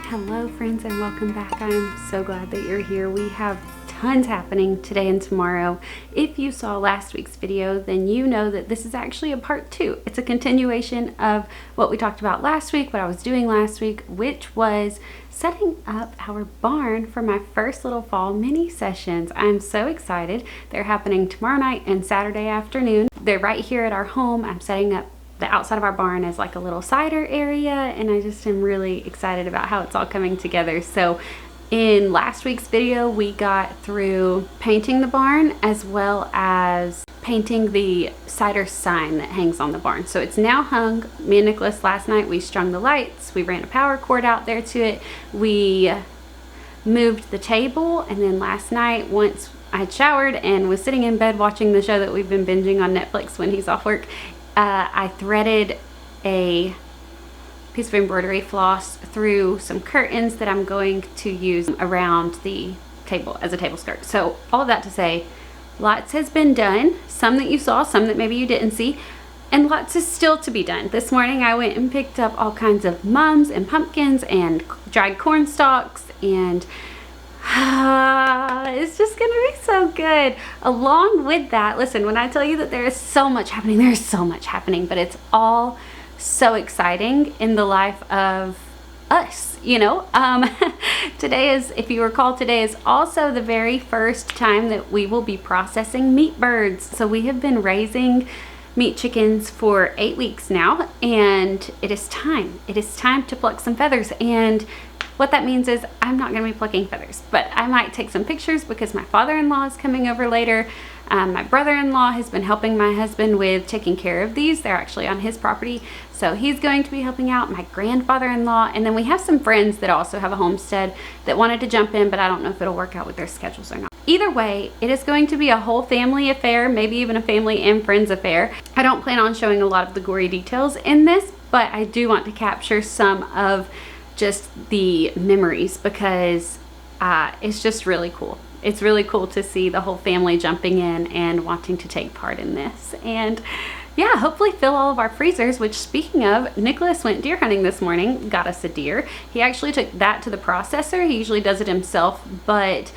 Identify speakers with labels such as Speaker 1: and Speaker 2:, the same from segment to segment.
Speaker 1: Hello friends and welcome back. I'm so glad that you're here. We have tons happening today and tomorrow. If you saw last week's video, then you know that this is actually a part 2. It's a continuation of what we talked about last week, what I was doing last week, which was setting up our barn for my first little fall mini sessions. I'm so excited. They're happening tomorrow night and Saturday afternoon. They're right here at our home. I'm setting up the outside of our barn is like a little cider area, and I just am really excited about how it's all coming together. So in last week's video, we got through painting the barn as well as painting the cider sign that hangs on the barn. So it's now hung. Me and Nicholas last night, we strung the lights, we ran a power cord out there to it, we moved the table, and then last night, once I had showered and was sitting in bed watching the show that we've been binging on Netflix when he's off work, I threaded a piece of embroidery floss through some curtains that I'm going to use around the table as a table skirt. So all of that to say, lots has been done. Some that you saw, some that maybe you didn't see, and lots is still to be done. This morning I went and picked up all kinds of mums and pumpkins and dried corn stalks, and it's just gonna be so good. Along with that, listen, when I tell you that there is so much happening, there's so much happening, but it's all so exciting in the life of us, you know. Today is, if you recall, today is also the very first time that we will be processing meat birds. So we have been raising meat chickens for 8 weeks now, and it is time to pluck some feathers. And what that means is I'm not going to be plucking feathers, but I might take some pictures because my father-in-law is coming over later. My brother-in-law has been helping my husband with taking care of these. They're actually on his property, so he's going to be helping out. My grandfather-in-law, and then we have some friends that also have a homestead that wanted to jump in, but I don't know if it'll work out with their schedules or not. Either way, it is going to be a whole family affair, maybe even a family and friends affair. I don't plan on showing a lot of the gory details in this, but I do want to capture some of just the memories because it's just really cool. It's really cool to see the whole family jumping in and wanting to take part in this. And yeah, hopefully fill all of our freezers, which, speaking of, Nicholas went deer hunting this morning, got us a deer. He actually took that to the processor. He usually does it himself, but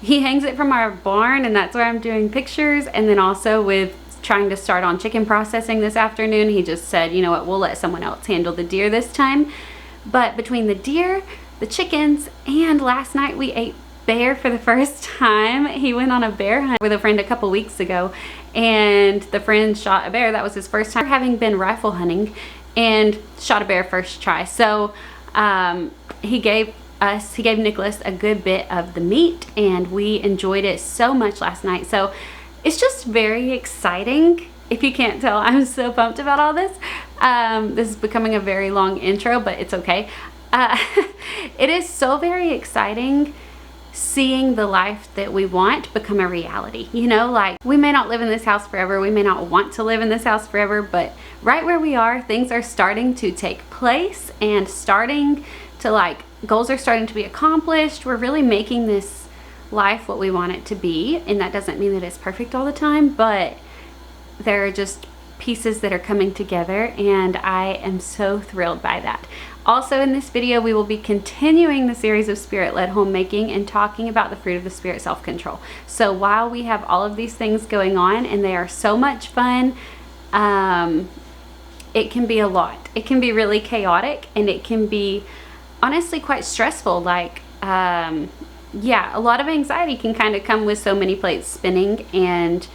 Speaker 1: he hangs it from our barn, and that's where I'm doing pictures. And then also with trying to start on chicken processing this afternoon, he just said, you know what, we'll let someone else handle the deer this time. But between the deer, the chickens, and last night we ate bear for the first time. He went on a bear hunt with a friend a couple weeks ago, and the friend shot a bear. That was his first time having been rifle hunting, and shot a bear first try. So he gave Nicholas a good bit of the meat, and we enjoyed it so much last night. So it's just very exciting. If you can't tell, I'm so pumped about all this. This is becoming a very long intro, but it's okay. It is so very exciting seeing the life that we want become a reality. You know, like, we may not live in this house forever, we may not want to live in this house forever, but right where we are, things are starting to take place and starting to, like, goals are starting to be accomplished. We're really making this life what we want it to be, and that doesn't mean that it's perfect all the time, but there are just pieces that are coming together, and I am so thrilled by that. Also in this video, we will be continuing the series of spirit-led homemaking and talking about the fruit of the spirit, self-control. So while we have all of these things going on, and they are so much fun, it can be a lot. It can be really chaotic, and it can be honestly quite stressful. Like, yeah, a lot of anxiety can kind of come with so many plates spinning and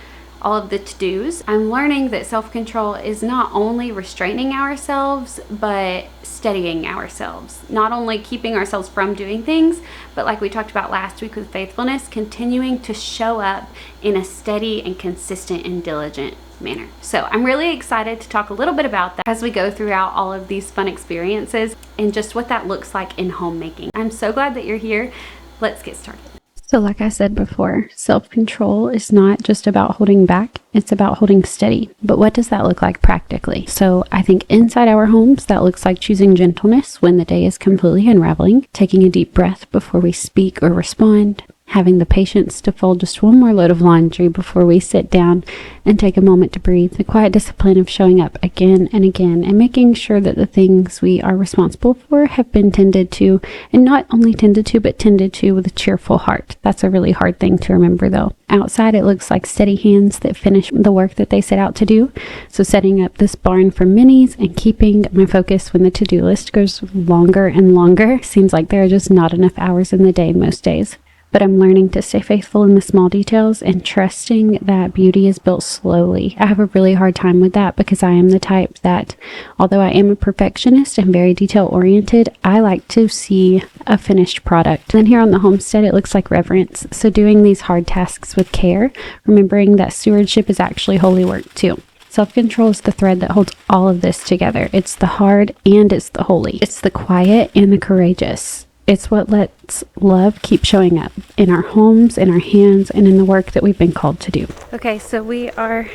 Speaker 1: all of the to-dos. I'm learning that self-control is not only restraining ourselves, but steadying ourselves. Not only keeping ourselves from doing things, but like we talked about last week with faithfulness, continuing to show up in a steady and consistent and diligent manner. So I'm really excited to talk a little bit about that as we go throughout all of these fun experiences and just what that looks like in homemaking. I'm so glad that you're here. Let's get started. So like I said before, self-control is not just about holding back, it's about holding steady. But what does that look like practically? So I think inside our homes, that looks like choosing gentleness when the day is completely unraveling, taking a deep breath before we speak or respond, having the patience to fold just one more load of laundry before we sit down and take a moment to breathe, the quiet discipline of showing up again and again and making sure that the things we are responsible for have been tended to, and not only tended to, but tended to with a cheerful heart. That's a really hard thing to remember, though. Outside, it looks like steady hands that finish the work that they set out to do. So setting up this barn for minis and keeping my focus when the to-do list goes longer and longer. Seems like there are just not enough hours in the day most days. But I'm learning to stay faithful in the small details and trusting that beauty is built slowly. I have a really hard time with that because I am the type that, although I am a perfectionist and very detail oriented, I like to see a finished product. And then here on the homestead, it looks like reverence. So doing these hard tasks with care, remembering that stewardship is actually holy work too. Self-control is the thread that holds all of this together. It's the hard and it's the holy. It's the quiet and the courageous. It's what lets love keep showing up in our homes, in our hands, and in the work that we've been called to do. Okay, so we are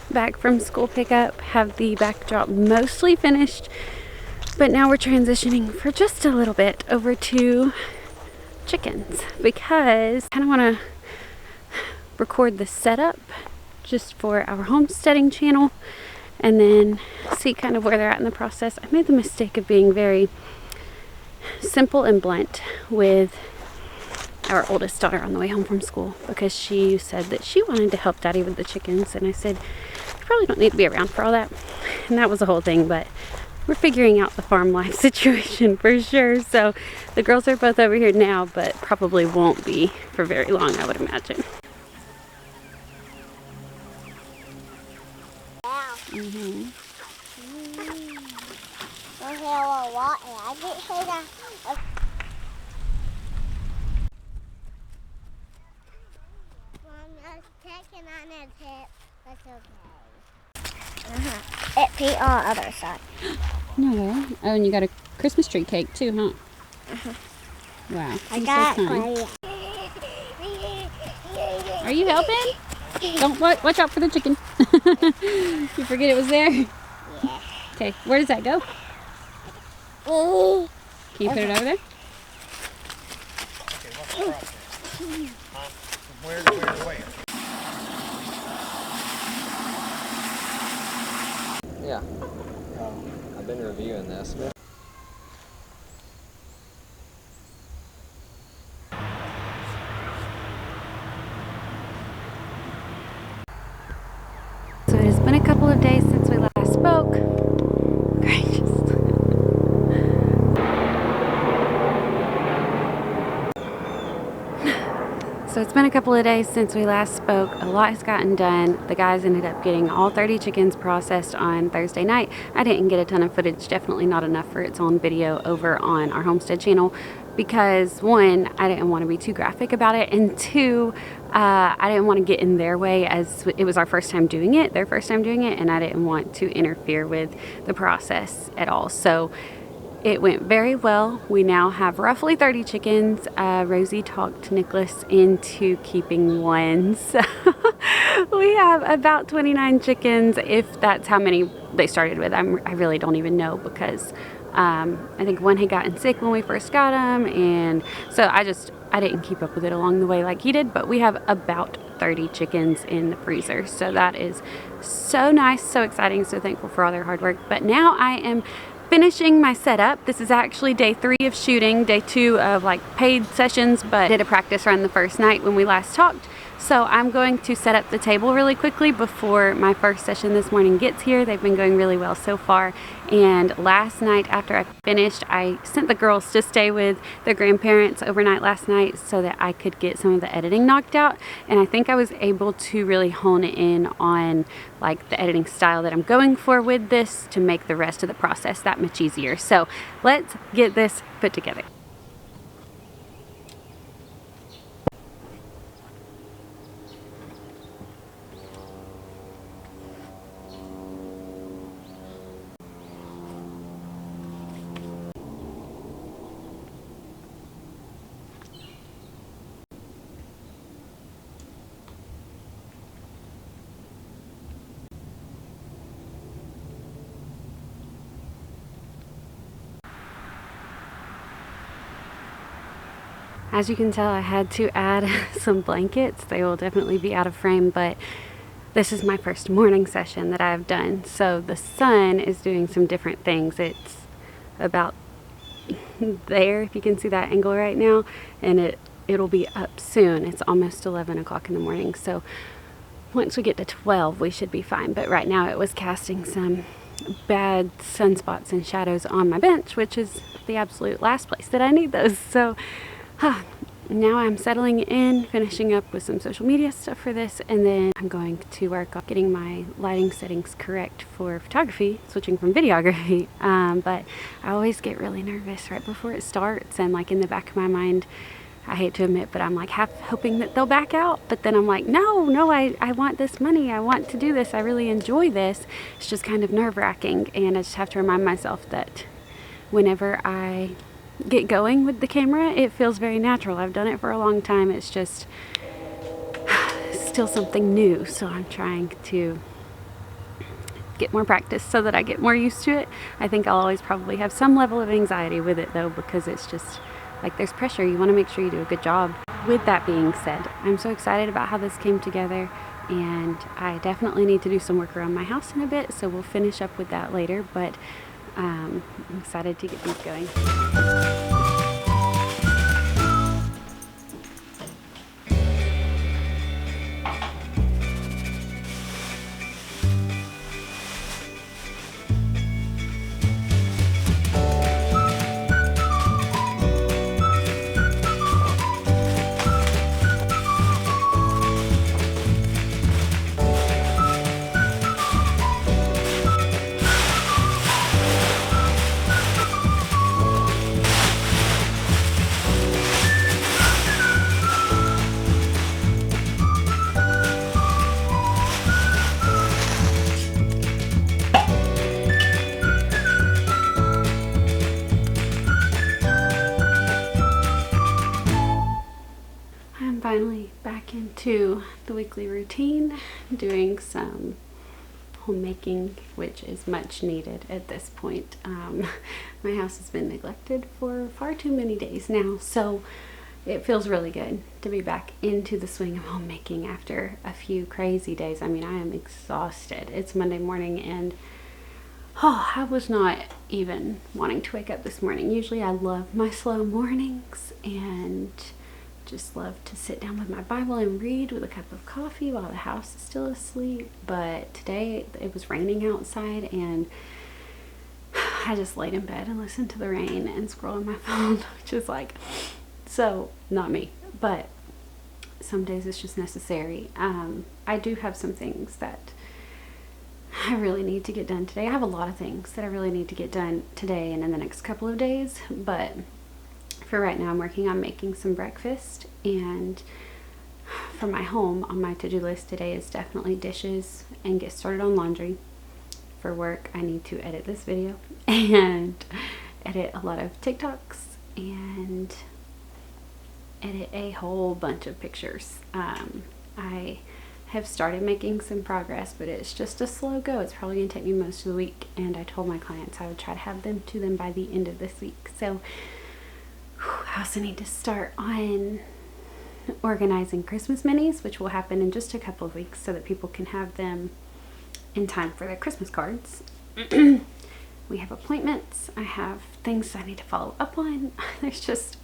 Speaker 1: back from school pickup, have the backdrop mostly finished, but now we're transitioning for just a little bit over to chickens because I kind of want to record the setup just for our homesteading channel and then see kind of where they're at in the process. I made the mistake of being very simple and blunt with our oldest daughter on the way home from school because she said that she wanted to help Daddy with the chickens, and I said, you probably don't need to be around for all that. And that was the whole thing, but we're figuring out the farm life situation for sure. So the girls are both over here now, but probably won't be for very long, I would imagine. Mm-hmm.
Speaker 2: Taking on its hip. That's okay. It peed on the other side.
Speaker 1: No. Oh, and you got a Christmas tree cake too, huh? Wow.
Speaker 2: I got it.
Speaker 1: Are you helping? Don't watch out for the chicken. You forget it was there?
Speaker 2: Yeah.
Speaker 1: Okay, where does that go? Can you put it over there?
Speaker 3: Okay, what's the process? From where to where to where?
Speaker 4: Yeah. I've been reviewing this.
Speaker 1: So it has been a couple of days since we last spoke. Gracious. So it's been a couple of days since we last spoke. A lot has gotten done. The guys ended up getting all 30 chickens processed on Thursday night. I didn't get a ton of footage, definitely not enough for its own video over on our Homestead channel because one, I didn't want to be too graphic about it, and two, I didn't want to get in their way as it was our first time doing it, their first time doing it, and I didn't want to interfere with the process at all. So it went very well. We now have roughly 30 chickens. Rosie talked Nicholas into keeping one. So we have about 29 chickens, if that's how many they started with. I really don't even know because I think one had gotten sick when we first got them. And so I didn't keep up with it along the way like he did, but we have about 30 chickens in the freezer. So that is so nice, so exciting, so thankful for all their hard work. But now I am finishing my setup. This is actually day 3 of shooting, day 2 of like paid sessions, but I did a practice run the first night when we last talked. So I'm going to set up the table really quickly before my first session this morning gets here. They've been going really well so far. And last night after I finished, I sent the girls to stay with their grandparents overnight last night so that I could get some of the editing knocked out. And I think I was able to really hone in on like the editing style that I'm going for with this to make the rest of the process that much easier. So let's get this put together. As you can tell, I had to add some blankets. They will definitely be out of frame, but this is my first morning session that I've done. So the sun is doing some different things. It's about there, if you can see that angle right now, and it'll be up soon. It's almost 11 o'clock in the morning. So once we get to 12, we should be fine. But right now it was casting some bad sunspots and shadows on my bench, which is the absolute last place that I need those. So now I'm settling in, finishing up with some social media stuff for this, and then I'm going to work on getting my lighting settings correct for photography, switching from videography. But I always get really nervous right before it starts, and like in the back of my mind, I hate to admit, but I'm like half hoping that they'll back out, but then I'm like, no, I want this money, I want to do this, I really enjoy this. It's just kind of nerve-wracking, and I just have to remind myself that whenever I get going with the camera, it feels very natural. I've done it for a long time. It's just still something new, so I'm trying to get more practice so that I get more used to it. I think I'll always probably have some level of anxiety with it though, because it's just like there's pressure. You want to make sure you do a good job. With that being said, I'm so excited about how this came together, and I definitely need to do some work around my house in a bit, so we'll finish up with that later, but I'm excited to get these going. Finally back into the weekly routine, doing some homemaking, which is much needed at this point. My house has been neglected for far too many days now, so it feels really good to be back into the swing of homemaking after a few crazy days. I mean, I am exhausted. It's Monday morning, and I was not even wanting to wake up this morning. Usually I love my slow mornings and just love to sit down with my Bible and read with a cup of coffee while the house is still asleep. But today it was raining outside, and I just laid in bed and listened to the rain and scrolled on my phone, which is like so not me, but some days it's just necessary. I do have some things that I really need to get done today. I have a lot of things that I really need to get done today and in the next couple of days, but for right now I'm working on making some breakfast, and for my home, on my to-do list today is definitely dishes and get started on laundry. For work, I need to edit this video and edit a lot of TikToks and edit a whole bunch of pictures. I have started making some progress, but it's just a slow go. It's probably gonna take me most of the week, and I told my clients I would try to have them to them by the end of this week. So I also need to start on organizing Christmas minis, which will happen in just a couple of weeks so that people can have them in time for their Christmas cards. We have appointments. I have things I need to follow up on. There's just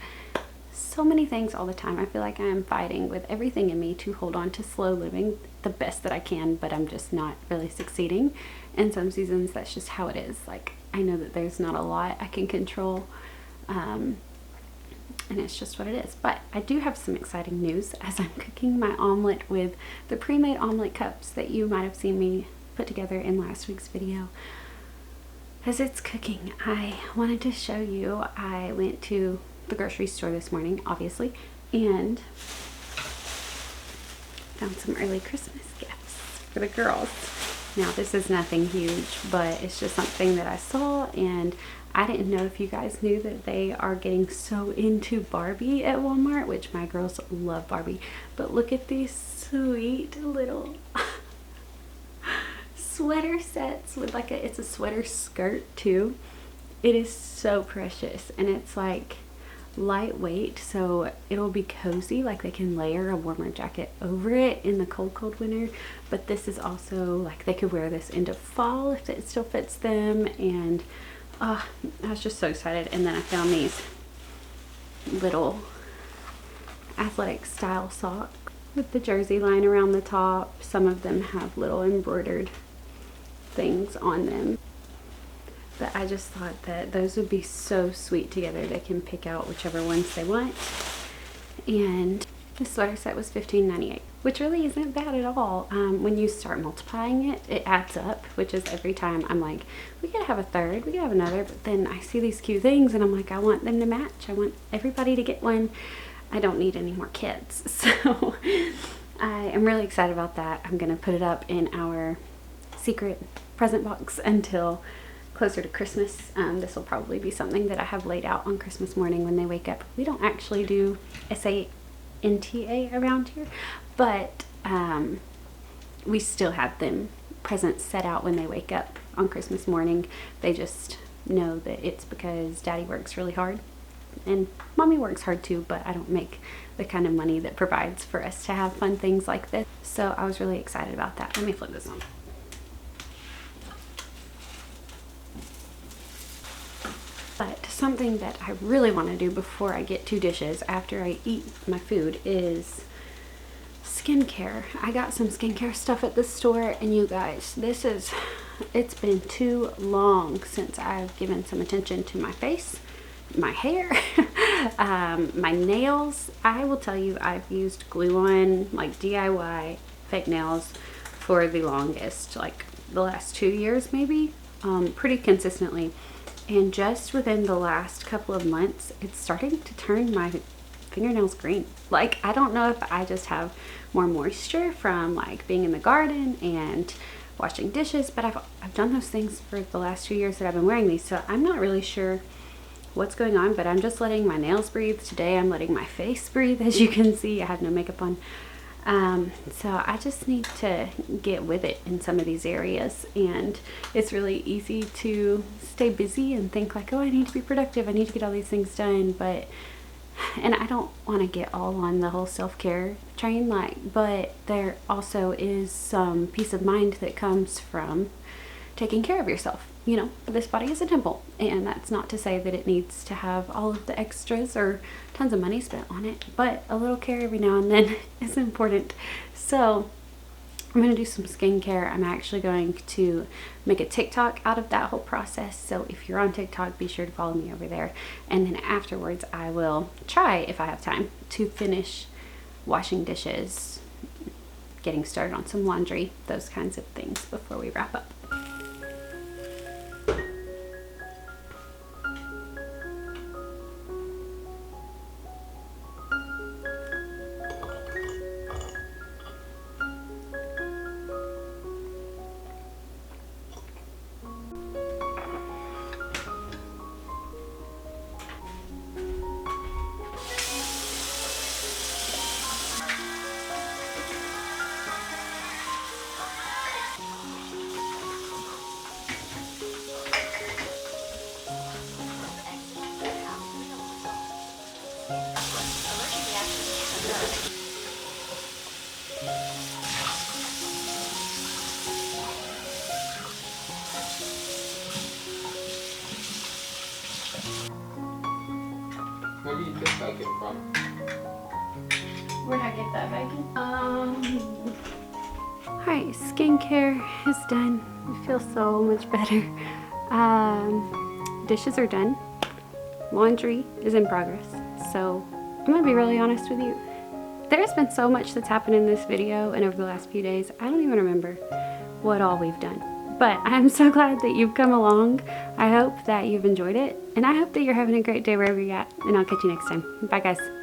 Speaker 1: so many things all the time. I feel like I am fighting with everything in me to hold on to slow living the best that I can, but I'm just not really succeeding. In some seasons, that's just how it is. Like, I know that there's not a lot I can control, and it's just what it is. But I do have some exciting news as I'm cooking my omelet with the pre-made omelet cups that you might have seen me put together in last week's video. As it's cooking, I wanted to show you, I went to the grocery store this morning, obviously, and found some early Christmas gifts for the girls. Now, this is nothing huge, but it's just something that I saw, and I didn't know if you guys knew that they are getting so into Barbie at Walmart, which my girls love Barbie. But look at these sweet little sweater sets with like it's a sweater skirt too. It is so precious, and it's like lightweight, so it'll be cozy, like they can layer a warmer jacket over it in the cold winter. But this is also like they could wear this into fall if it still fits them. And I was just so excited. And then I found these little athletic style socks with the jersey line around the top. Some of them have little embroidered things on them, but I just thought that those would be so sweet together. They can pick out whichever ones they want. And the sweater set was $15.98, which really isn't bad at all. When you start multiplying it, it adds up, which is every time I'm like, we could have a third, we could have another. But then I see these cute things and I'm like, I want them to match. I want everybody to get one. I don't need any more kids. So I am really excited about that. I'm gonna put it up in our secret present box until closer to Christmas. This will probably be something that I have laid out on Christmas morning when they wake up. We don't actually do SANTA around here, but we still have them presents set out when they wake up on Christmas morning. They just know that it's because Daddy works really hard and Mommy works hard too, but I don't make the kind of money that provides for us to have fun things like this. So I was really excited about that. Let me flip this on. But something that I really want to do before I get to dishes after I eat my food is skincare. I got some skincare stuff at the store, and you guys, it's been too long since I've given some attention to my face, my hair, my nails. I will tell you, I've used glue-on, like DIY fake nails for the longest, like the last 2 years maybe, pretty consistently. And just within the last couple of months, it's starting to turn my fingernails green. Like, I don't know if I just have more moisture from like being in the garden and washing dishes, but I've done those things for the last 2 years that I've been wearing these. So I'm not really sure what's going on, but I'm just letting my nails breathe. Today I'm letting my face breathe. As you can see, I have no makeup on. So I just need to get with it in some of these areas, and it's really easy to stay busy and think like, oh, I need to be productive, I need to get all these things done, and I don't want to get all on the whole self-care train, but there also is some peace of mind that comes from taking care of yourself. You know, this body is a temple, and that's not to say that it needs to have all of the extras or tons of money spent on it, but a little care every now and then is important. So I'm going to do some skincare. I'm actually going to make a TikTok out of that whole process. So if you're on TikTok, be sure to follow me over there. And then afterwards, I will try, if I have time, to finish washing dishes, getting started on some laundry, those kinds of things before we wrap up.
Speaker 4: Where do you get bacon from?
Speaker 1: Where'd I get that bacon? Alright, skincare is done. I feel so much better. Dishes are done. Laundry is in progress. So I'm gonna be really honest with you. There's been so much that's happened in this video and over the last few days, I don't even remember what all we've done. But I'm so glad that you've come along. I hope that you've enjoyed it, and I hope that you're having a great day wherever you're at, and I'll catch you next time. Bye guys.